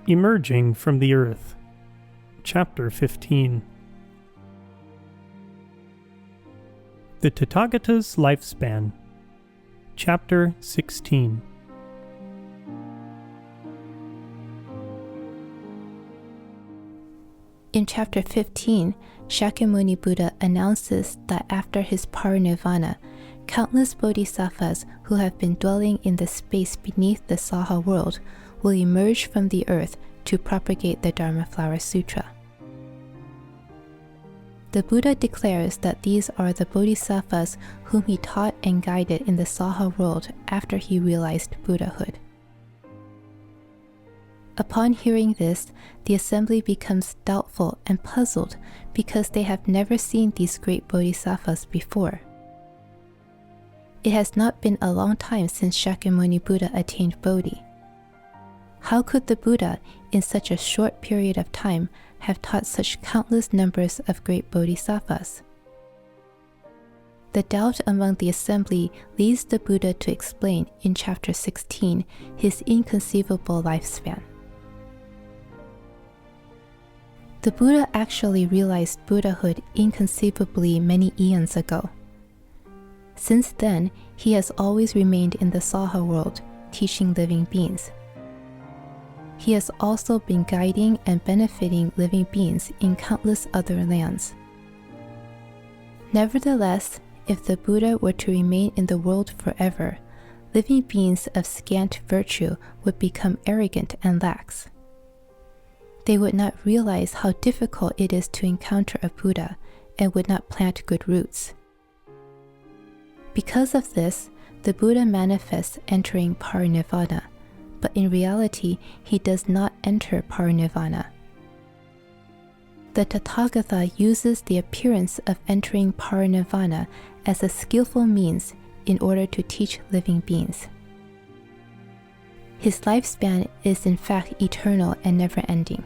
Emerging from the Earth. Chapter 15. The Tathagata's Lifespan. Chapter 16. In Chapter 15, Shakyamuni Buddha announces that after his parinirvana, countless bodhisattvas who have been dwelling in the space beneath the Saha world will emerge from the earth to propagate the Dharma Flower Sūtra. The Buddha declares that these are the bodhisattvas whom he taught and guided in the Saha world after he realized Buddhahood. Upon hearing this, the assembly becomes doubtful and puzzled because they have never seen these great bodhisattvas before. It has not been a long time since Shakyamuni Buddha attained Bodhi. How could the Buddha, in such a short period of time, have taught such countless numbers of great bodhisattvas? The doubt among the assembly leads the Buddha to explain in Chapter 16 his inconceivable lifespan. The Buddha actually realized Buddhahood inconceivably many eons ago. Since then, he has always remained in the Saha world, teaching living beings. He has also been guiding and benefiting living beings in countless other lands. Nevertheless, if the Buddha were to remain in the world forever, living beings of scant virtue would become arrogant and lax. They would not realize how difficult it is to encounter a Buddha and would not plant good roots. Because of this, the Buddha manifests entering parinirvana, but in reality, he does not enter parinirvana. The Tathagata uses the appearance of entering parinirvana as a skillful means in order to teach living beings. His lifespan is in fact eternal and never-ending.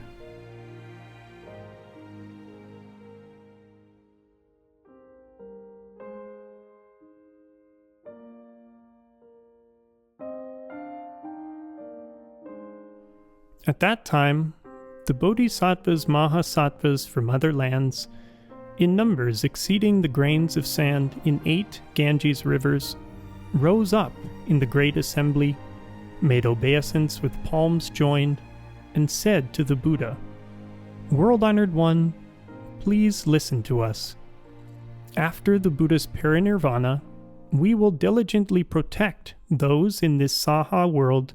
At that time, the bodhisattvas mahasattvas from other lands, in numbers exceeding the grains of sand in 8 Ganges rivers, rose up in the great assembly, made obeisance with palms joined, and said to the Buddha, "World-honored one, please listen to us. After the Buddha's parinirvana, we will diligently protect those in this Saha world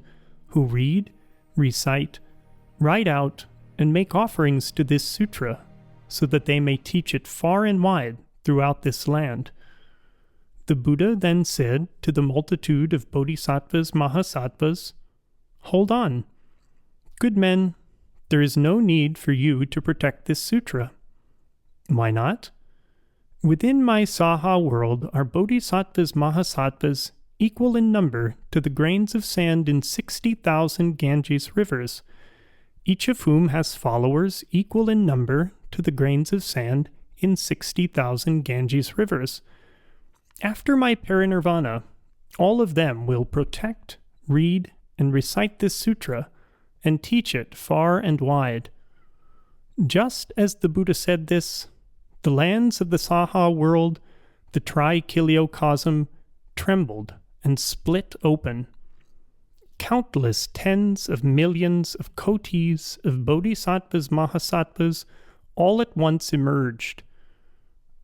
who read, recite, write out, and make offerings to this sutra, so that they may teach it far and wide throughout this land." The Buddha then said to the multitude of bodhisattvas mahasattvas, "Hold on. Good men, there is no need for you to protect this sutra." "Why not?" "Within my Saha world are bodhisattvas mahasattvas equal in number to the grains of sand in 60,000 Ganges rivers, each of whom has followers equal in number to the grains of sand in 60,000 Ganges rivers. After my parinirvana, all of them will protect, read, and recite this sutra, and teach it far and wide." Just as the Buddha said this, the lands of the Saha world, the Trikiliocosm, trembled and split open. Countless tens of millions of kotis of bodhisattvas mahasattvas all at once emerged.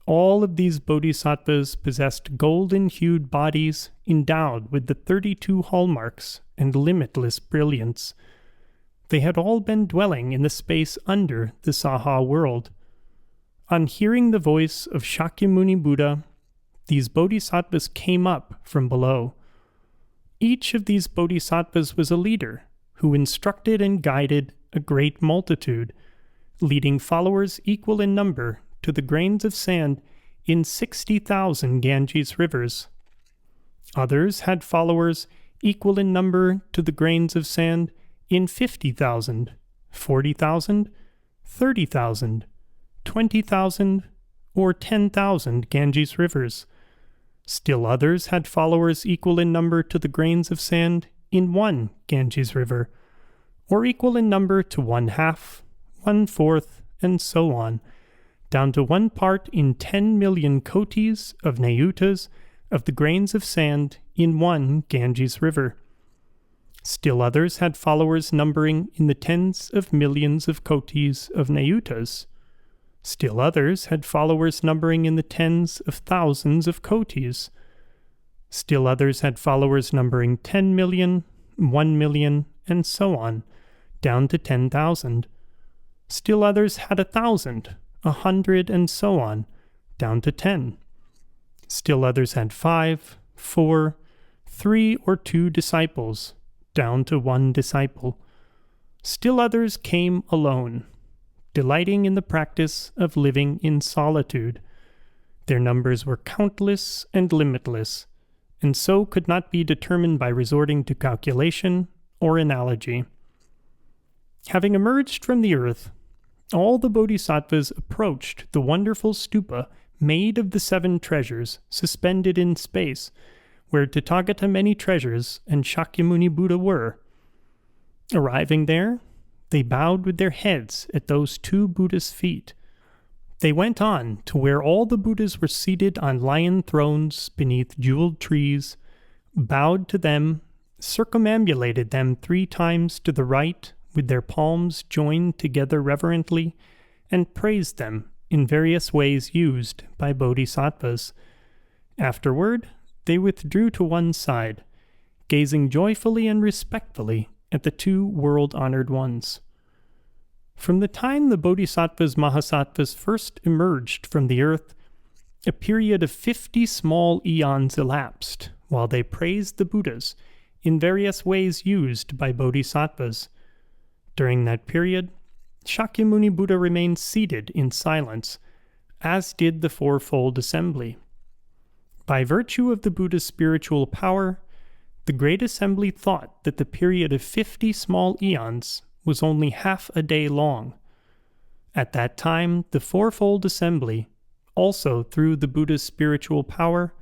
All of these bodhisattvas possessed golden-hued bodies endowed with the 32 hallmarks and limitless brilliance. They had all been dwelling in the space under the Saha world. On hearing the voice of Shakyamuni Buddha, these bodhisattvas came up from below. Each of these bodhisattvas was a leader who instructed and guided a great multitude, leading followers equal in number to the grains of sand in 60,000 Ganges rivers. Others had followers equal in number to the grains of sand in 50,000, 40,000, 30,000, 20,000, or 10,000 Ganges rivers. Still others had followers equal in number to the grains of sand in 1 Ganges river, or equal in number to 1/2, 1/4, and so on, down to 1 part in 10 million kotis of nayutas of the grains of sand in one Ganges river. Still others had followers numbering in the tens of millions of kotis of nayutas. Still others had followers numbering in the tens of thousands of kotis. Still others had followers numbering 10 million, 1 million, and so on, down to 10,000. Still others had 1,000, 100, and so on, down to 10. Still others had 5, 4, 3, or 2 disciples, down to 1 disciple. Still others came alone, delighting in the practice of living in solitude. Their numbers were countless and limitless, and so could not be determined by resorting to calculation or analogy. Having emerged from the earth, all the bodhisattvas approached the wonderful stupa made of the 7 treasures suspended in space, where Tathagata many treasures and Shakyamuni Buddha were. Arriving there, they bowed with their heads at those 2 Buddhas' feet. They went on to where all the Buddhas were seated on lion thrones beneath jeweled trees, bowed to them, circumambulated them 3 times to the right with their palms joined together reverently, and praised them in various ways used by bodhisattvas. Afterward, they withdrew to one side, gazing joyfully and respectfully at the 2 world-honored ones. From the time the bodhisattvas mahasattvas first emerged from the earth, a period of 50 small eons elapsed while they praised the Buddhas in various ways used by bodhisattvas. During that period, Shakyamuni Buddha remained seated in silence, as did the fourfold assembly. By virtue of the Buddha's spiritual power, the great assembly thought that the period of 50 small eons was only half a day long. At that time, the fourfold assembly, also through the Buddha's spiritual power,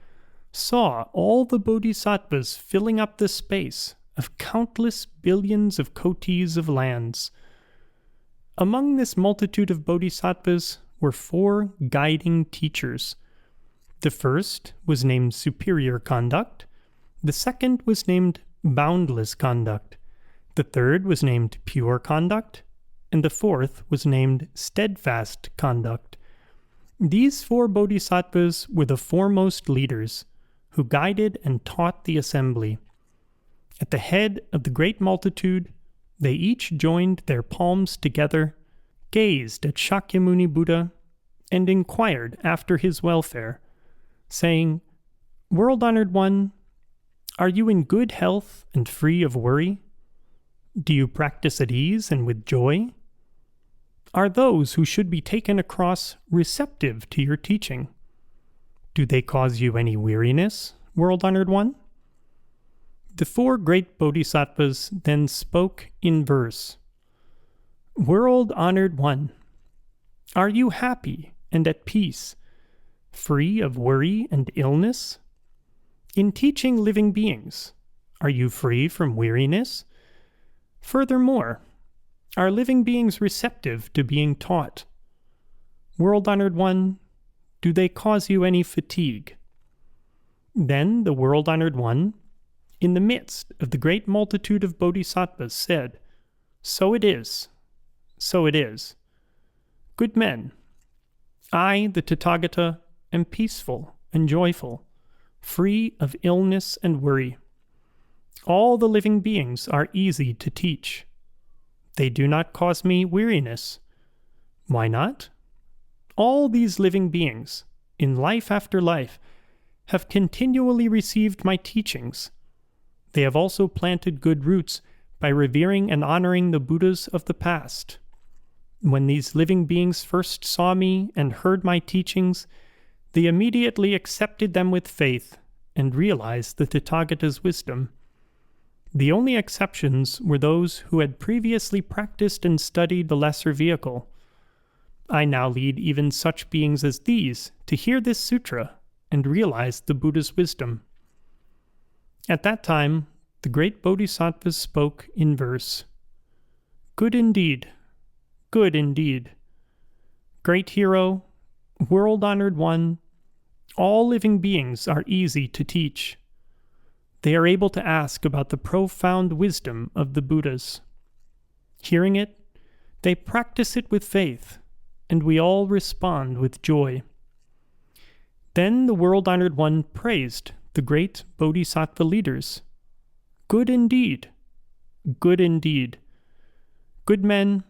saw all the bodhisattvas filling up the space of countless billions of kotis of lands. Among this multitude of bodhisattvas were 4 guiding teachers. The first was named Superior Conduct, the second was named Boundless Conduct, the third was named Pure Conduct, and the fourth was named Steadfast Conduct. These 4 bodhisattvas were the foremost leaders who guided and taught the assembly. At the head of the great multitude, they each joined their palms together, gazed at Shakyamuni Buddha, and inquired after his welfare, saying, "World-honored one, are you in good health and free of worry? Do you practice at ease and with joy? Are those who should be taken across receptive to your teaching? Do they cause you any weariness, world-honored one?" The 4 great bodhisattvas then spoke in verse. "World-honored one, are you happy and at peace, free of worry and illness? In teaching living beings, are you free from weariness? Furthermore, are living beings receptive to being taught? World-honored one, do they cause you any fatigue?" Then the world-honored one, in the midst of the great multitude of bodhisattvas, said, "So it is, so it is. Good men, I, the Tathagata, am peaceful and joyful, free of illness and worry. All the living beings are easy to teach. They do not cause me weariness. Why not? All these living beings, in life after life, have continually received my teachings. They have also planted good roots by revering and honoring the Buddhas of the past. When these living beings first saw me and heard my teachings, they immediately accepted them with faith and realized the Tathagata's wisdom. The only exceptions were those who had previously practiced and studied the lesser vehicle. I now lead even such beings as these to hear this sutra and realize the Buddha's wisdom." At that time, the great bodhisattvas spoke in verse. Good indeed. Good indeed. Great hero, world-honored one, all living beings are easy to teach. They are able to ask about the profound wisdom of the Buddhas. Hearing it, they practice it with faith, and we all respond with joy. Then the world-honored one praised the great Bodhisattva leaders. Good indeed. Good indeed. Good men,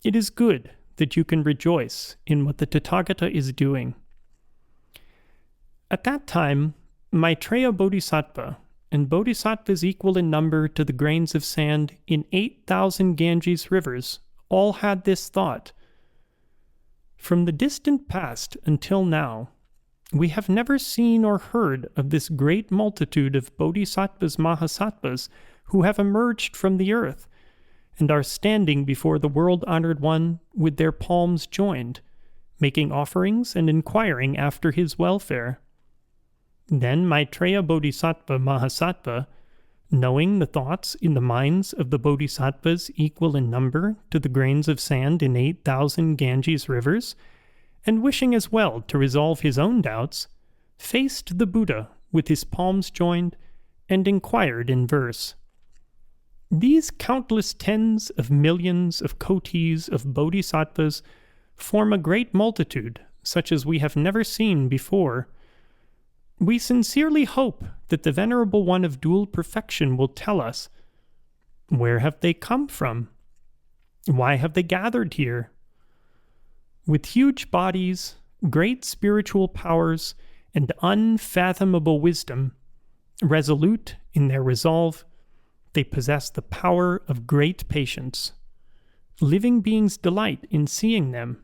it is good that you can rejoice in what the Tathagata is doing. At that time, Maitreya Bodhisattva and bodhisattvas equal in number to the grains of sand in 8,000 Ganges rivers all had this thought. From the distant past until now, we have never seen or heard of this great multitude of bodhisattvas mahasattvas who have emerged from the earth and are standing before the world-honored one with their palms joined, making offerings and inquiring after his welfare. Then Maitreya Bodhisattva Mahasattva, knowing the thoughts in the minds of the bodhisattvas equal in number to the grains of sand in 8,000 Ganges rivers, and wishing as well to resolve his own doubts, faced the Buddha with his palms joined and inquired in verse. These countless tens of millions of kotis of bodhisattvas form a great multitude, such as we have never seen before. We sincerely hope that the Venerable One of Dual Perfection will tell us, where have they come from? Why have they gathered here? With huge bodies, great spiritual powers, and unfathomable wisdom, resolute in their resolve, they possess the power of great patience. Living beings delight in seeing them.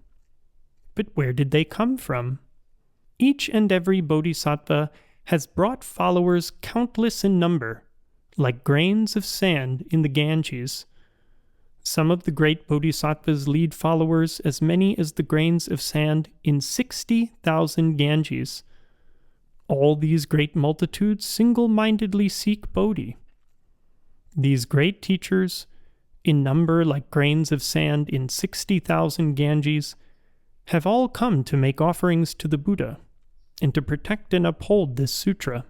But where did they come from? Each and every bodhisattva has brought followers countless in number, like grains of sand in the Ganges. Some of the great bodhisattvas lead followers as many as the grains of sand in 60,000 Ganges. All these great multitudes single-mindedly seek Bodhi. These great teachers, in number like grains of sand in 60,000 Ganges, have all come to make offerings to the Buddha and to protect and uphold this sutra.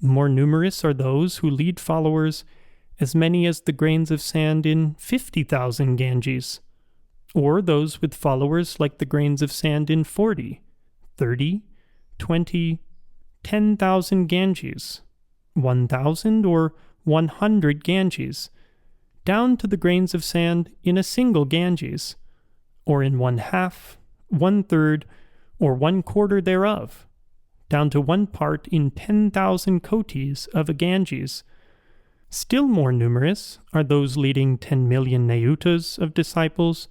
More numerous are those who lead followers as many as the grains of sand in 50,000 Ganges, or those with followers like the grains of sand in 40, 30, 20, 10,000 Ganges, 1,000 or 100 Ganges, down to the grains of sand in a single Ganges, or in 1/2, 1/3, or 1/4 thereof, down to 1 part in 10,000 kotis of a Ganges. Still more numerous are those leading 10 million nayutas of disciples,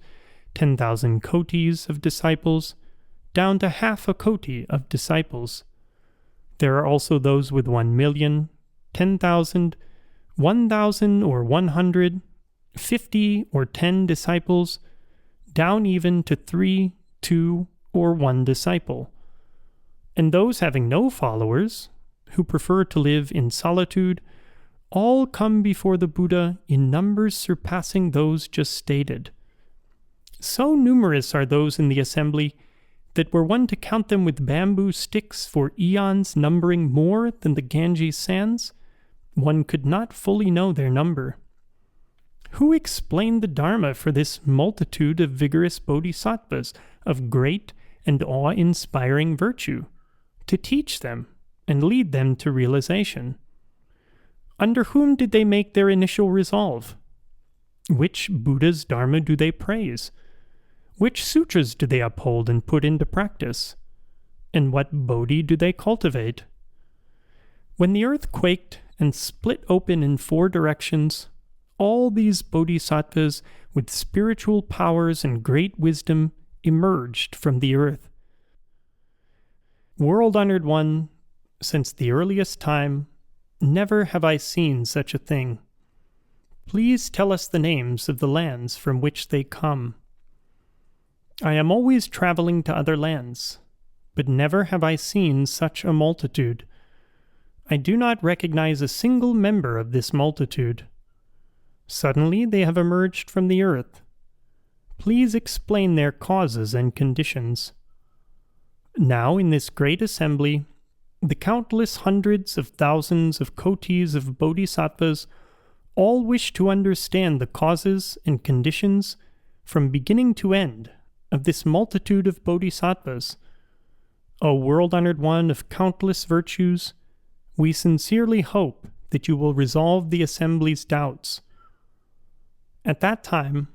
10,000 kotis of disciples, down to 1/2 a koti of disciples. There are also those with 1 million, 10,000, 1,000 or 100, 50 or 10 disciples, down even to 3, 2, or 1 disciple. And those having no followers, who prefer to live in solitude, all come before the Buddha in numbers surpassing those just stated. So numerous are those in the assembly that were one to count them with bamboo sticks for eons numbering more than the Ganges sands, one could not fully know their number. Who explained the Dharma for this multitude of vigorous bodhisattvas of great and awe-inspiring virtue, to teach them and lead them to realization? Under whom did they make their initial resolve? Which Buddha's Dharma do they praise? Which sutras do they uphold and put into practice? And what Bodhi do they cultivate? When the earth quaked and split open in 4 directions, all these bodhisattvas with spiritual powers and great wisdom emerged from the earth. World-honored one, since the earliest time, never have I seen such a thing. Please tell us the names of the lands from which they come. I am always traveling to other lands, but never have I seen such a multitude. I do not recognize a single member of this multitude. Suddenly they have emerged from the earth. Please explain their causes and conditions. Now in this great assembly, the countless hundreds of thousands of kotis of bodhisattvas all wish to understand the causes and conditions from beginning to end of this multitude of bodhisattvas. O world-honored one of countless virtues, we sincerely hope that you will resolve the assembly's doubts. At that time,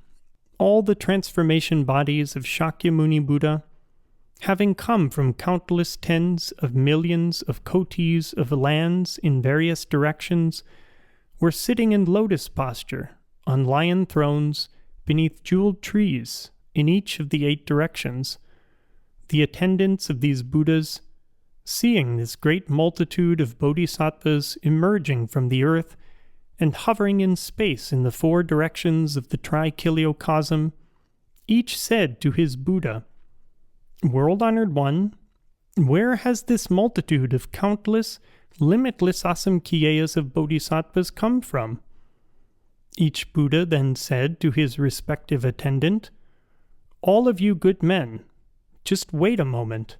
all the transformation bodies of Shakyamuni Buddha, having come from countless tens of millions of kotis of lands in various directions, were sitting in lotus posture on lion thrones beneath jeweled trees in each of the 8 directions. The attendants of these Buddhas, seeing this great multitude of bodhisattvas emerging from the earth and hovering in space in the 4 directions of the trichiliocosm, each said to his Buddha, "World-honored one, where has this multitude of countless, limitless asamkhiyas of bodhisattvas come from?" Each Buddha then said to his respective attendant, "All of you good men, just wait a moment.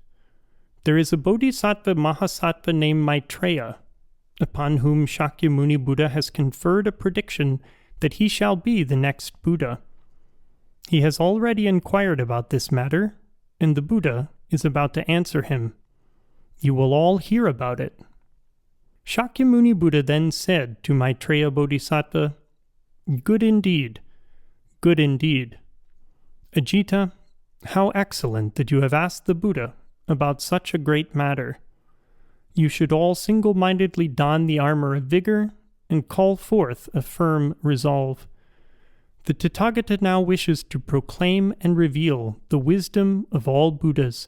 There is a bodhisattva mahasattva named Maitreya, upon whom Shakyamuni Buddha has conferred a prediction that he shall be the next Buddha. He has already inquired about this matter, and the Buddha is about to answer him. You will all hear about it." Shakyamuni Buddha then said to Maitreya Bodhisattva, "Good indeed, good indeed. Ajita, how excellent that you have asked the Buddha about such a great matter. You should all single-mindedly don the armor of vigor and call forth a firm resolve. The Tathagata now wishes to proclaim and reveal the wisdom of all Buddhas,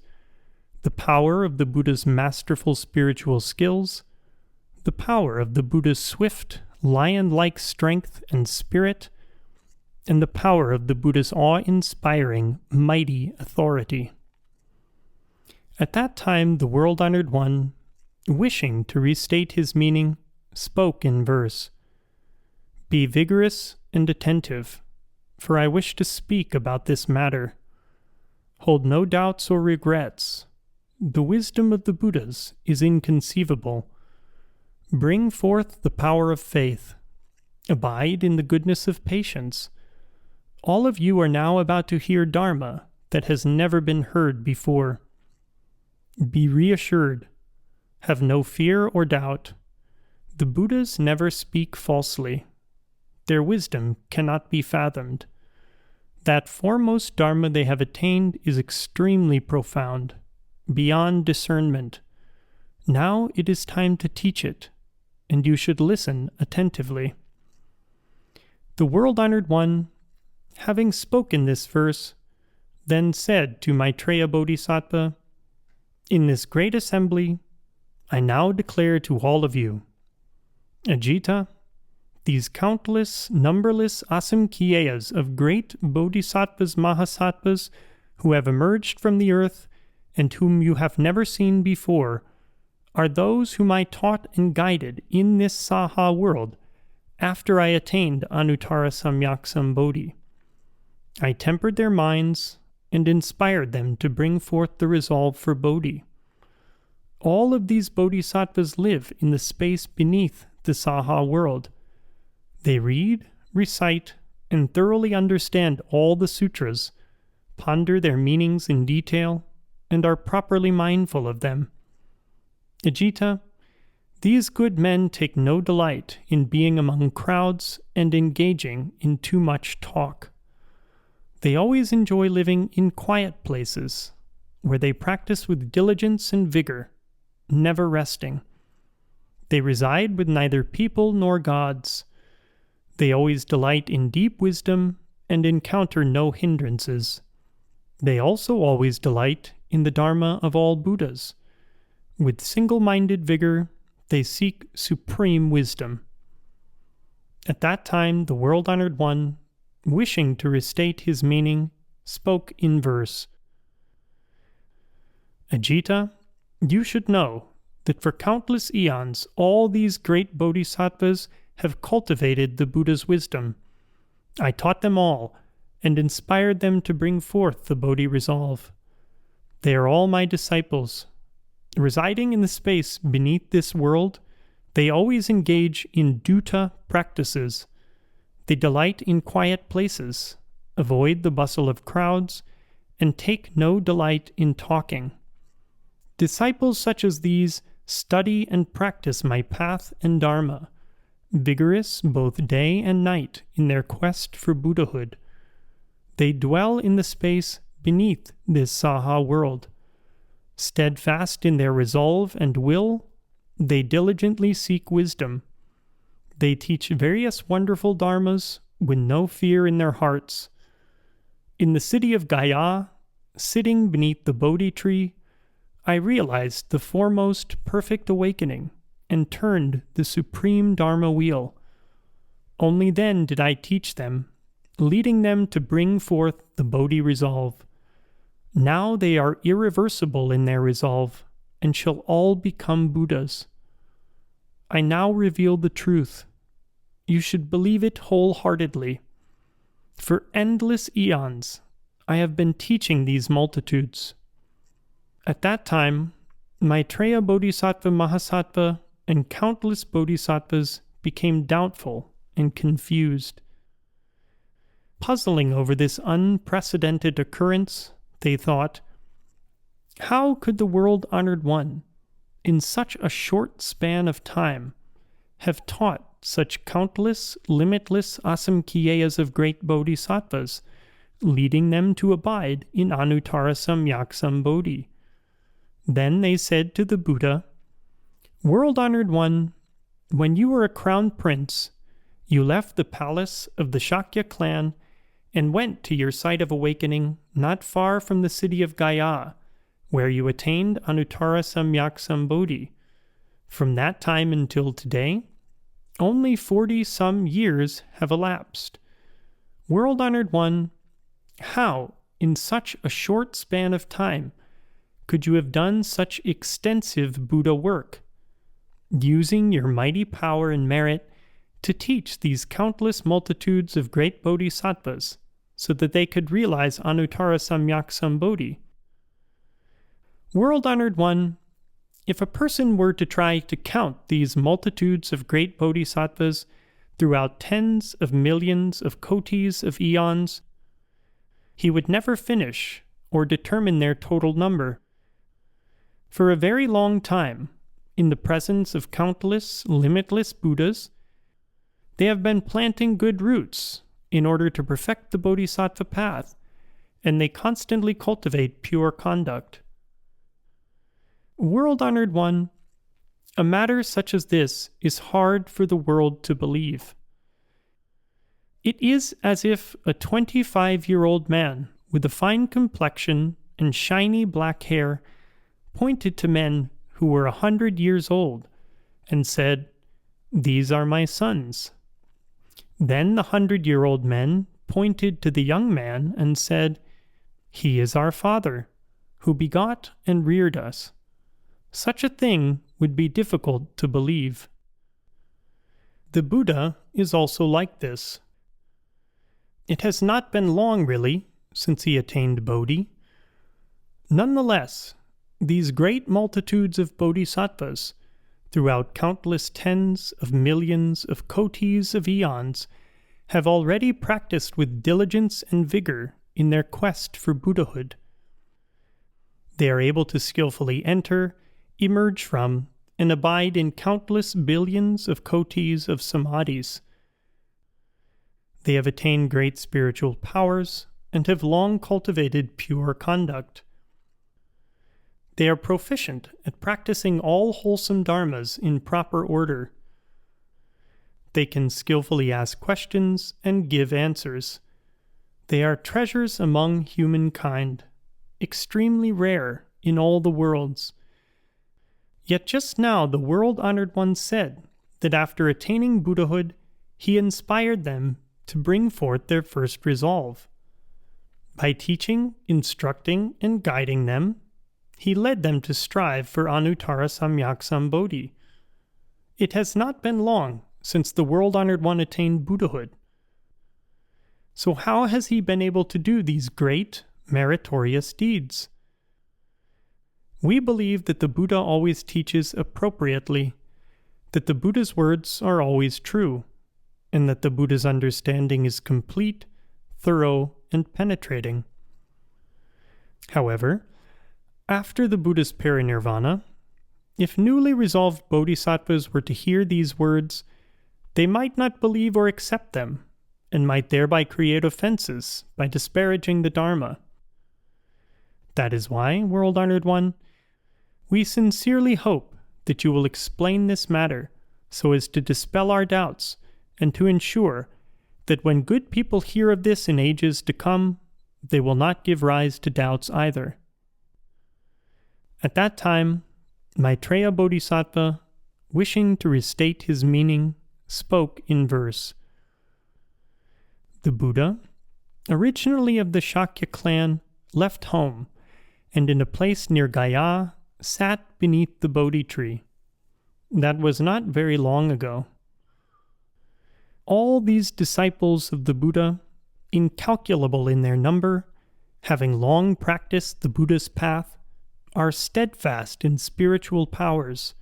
the power of the Buddha's masterful spiritual skills, the power of the Buddha's swift, lion-like strength and spirit, and the power of the Buddha's awe-inspiring, mighty authority." At that time the world-honored one, wishing to restate his meaning, spoke in verse, "Be vigorous and attentive, for I wish to speak about this matter. Hold no doubts or regrets. The wisdom of the Buddhas is inconceivable. Bring forth the power of faith. Abide in the goodness of patience. All of you are now about to hear Dharma that has never been heard before. Be reassured. Have no fear or doubt. The Buddhas never speak falsely. Their wisdom cannot be fathomed. That foremost Dharma they have attained is extremely profound, beyond discernment. Now it is time to teach it, and you should listen attentively." The world-honored one, having spoken this verse, then said to Maitreya Bodhisattva, "In this great assembly, I now declare to all of you, Ajita, these countless, numberless asamkhiyas of great bodhisattvas mahasattvas who have emerged from the earth and whom you have never seen before are those whom I taught and guided in this Saha world after I attained Anuttara Samyak Sambodhi. I tempered their minds and inspired them to bring forth the resolve for Bodhi. All of these bodhisattvas live in the space beneath the Saha world. They read, recite, and thoroughly understand all the sutras, ponder their meanings in detail, and are properly mindful of them. Ajita, these good men take no delight in being among crowds and engaging in too much talk. They always enjoy living in quiet places, where they practice with diligence and vigor, never resting. They reside with neither people nor gods. They always delight in deep wisdom and encounter no hindrances. They also always delight in the Dharma of all Buddhas. With single-minded vigor, they seek supreme wisdom." At that time, the world-honored one, wishing to restate his meaning, spoke in verse, "Ajita, you should know that for countless eons all these great bodhisattvas have cultivated the Buddha's wisdom, I taught them all, and inspired them to bring forth the Bodhi resolve. They are all my disciples. Residing in the space beneath this world, they always engage in dutta practices. They delight in quiet places, avoid the bustle of crowds, and take no delight in talking. Disciples such as these study and practice my path and Dharma, vigorous both day and night in their quest for Buddhahood. They dwell in the space beneath this Saha world. Steadfast in their resolve and will, they diligently seek wisdom. They teach various wonderful dharmas with no fear in their hearts. In the city of Gaya, sitting beneath the Bodhi tree, I realized the foremost perfect awakening and turned the supreme Dharma wheel. Only then did I teach them, leading them to bring forth the Bodhi resolve. Now they are irreversible in their resolve, and shall all become Buddhas. I now reveal the truth. You should believe it wholeheartedly. For endless eons, I have been teaching these multitudes. At that time, Maitreya Bodhisattva Mahasattva and countless bodhisattvas became doubtful and confused. Puzzling over this unprecedented occurrence, they thought, how could the world-honored one, in such a short span of time, have taught such countless, limitless asamkhiyas of great bodhisattvas, leading them to abide in Anuttara Samyak Sambodhi? Then they said to the Buddha, World-honored one, when you were a crown prince, you left the palace of the Shakya clan and went to your site of awakening not far from the city of Gaya, where you attained Anuttara Samyak Sambodhi. From that time until today, only 40-some years have elapsed. World-honored one, how, in such a short span of time, could you have done such extensive Buddha work, using your mighty power and merit to teach these countless multitudes of great bodhisattvas, so that they could realize Anuttara Samyak Sambodhi? World-honored one, if a person were to try to count these multitudes of great bodhisattvas throughout tens of millions of kotis of eons, he would never finish or determine their total number. For a very long time, in the presence of countless, limitless Buddhas, they have been planting good roots in order to perfect the bodhisattva path, and they constantly cultivate pure conduct. World-honored one, a matter such as this is hard for the world to believe. It is as if a 25-year-old man with a fine complexion and shiny black hair pointed to men who were 100 years old and said, "These are my sons." Then the 100-year-old men pointed to the young man and said, "He is our father, who begot and reared us." Such a thing would be difficult to believe. The Buddha is also like this. It has not been long, really, since he attained Bodhi. Nonetheless, these great multitudes of bodhisattvas, throughout countless tens of millions of kotis of eons, have already practiced with diligence and vigor in their quest for Buddhahood. They are able to skillfully enter, emerge from, and abide in countless billions of kotis of samadhis. They have attained great spiritual powers and have long cultivated pure conduct. They are proficient at practicing all wholesome dharmas in proper order. They can skillfully ask questions and give answers. They are treasures among humankind, extremely rare in all the worlds. Yet just now the world-honored one said that after attaining Buddhahood, he inspired them to bring forth their first resolve. By teaching, instructing, and guiding them, he led them to strive for Anuttara Samyak Sambodhi. It has not been long since the world-honored one attained Buddhahood. So how has he been able to do these great, meritorious deeds? We believe that the Buddha always teaches appropriately, that the Buddha's words are always true, and that the Buddha's understanding is complete, thorough, and penetrating. However, after the Buddha's parinirvana, if newly resolved bodhisattvas were to hear these words, they might not believe or accept them, and might thereby create offenses by disparaging the Dharma. That is why, World-Honored One, we sincerely hope that you will explain this matter so as to dispel our doubts and to ensure that when good people hear of this in ages to come, they will not give rise to doubts either. At that time, Maitreya Bodhisattva, wishing to restate his meaning, spoke in verse. The Buddha, originally of the Shakya clan, left home, and in a place near Gaya, sat beneath the Bodhi tree. That was not very long ago. All these disciples of the Buddha, incalculable in their number, having long practiced the Buddha's path, are steadfast in spiritual powers,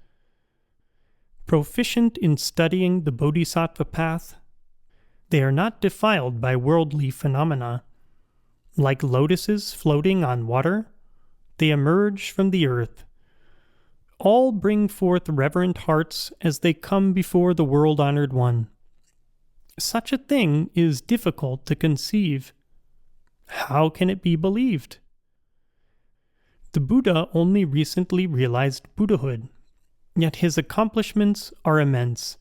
proficient in studying the Bodhisattva path. They are not defiled by worldly phenomena. Like lotuses floating on water, they emerge from the earth. All bring forth reverent hearts as they come before the World-Honored One. Such a thing is difficult to conceive. How can it be believed? The Buddha only recently realized Buddhahood, yet his accomplishments are immense.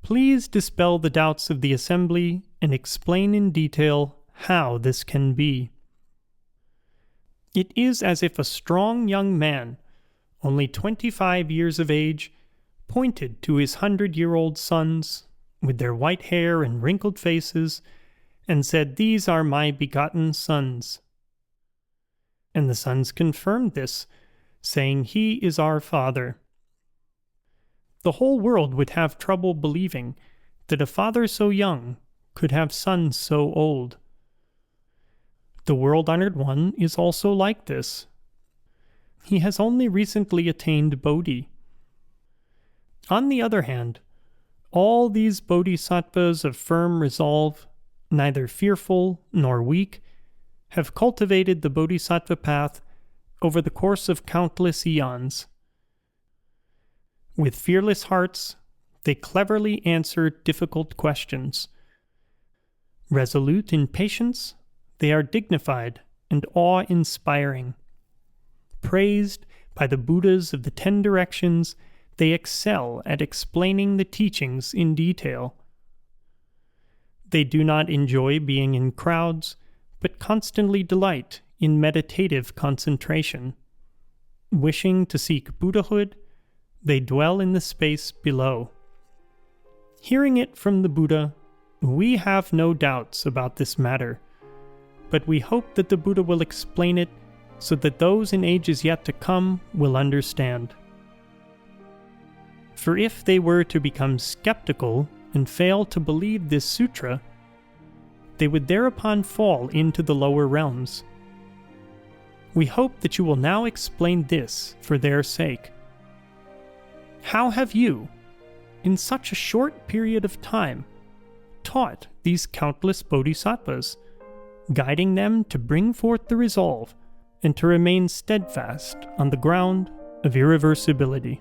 Please dispel the doubts of the assembly and explain in detail how this can be. It is as if a strong young man, only 25 years of age, pointed to his 100-year-old sons, with their white hair and wrinkled faces, and said, "These are my begotten sons." And the sons confirmed this, saying, "He is our father." The whole world would have trouble believing that a father so young could have sons so old. The World-Honored One is also like this. He has only recently attained Bodhi. On the other hand, all these bodhisattvas of firm resolve, neither fearful nor weak, have cultivated the bodhisattva path over the course of countless eons. With fearless hearts, they cleverly answer difficult questions. Resolute in patience, they are dignified and awe-inspiring. Praised by the Buddhas of the 10 directions, they excel at explaining the teachings in detail. They do not enjoy being in crowds, but constantly delight in meditative concentration. Wishing to seek Buddhahood, they dwell in the space below. Hearing it from the Buddha, we have no doubts about this matter, but we hope that the Buddha will explain it so that those in ages yet to come will understand. For if they were to become skeptical and fail to believe this sutra, they would thereupon fall into the lower realms. We hope that you will now explain this for their sake. How have you, in such a short period of time, taught these countless bodhisattvas, guiding them to bring forth the resolve and to remain steadfast on the ground of irreversibility?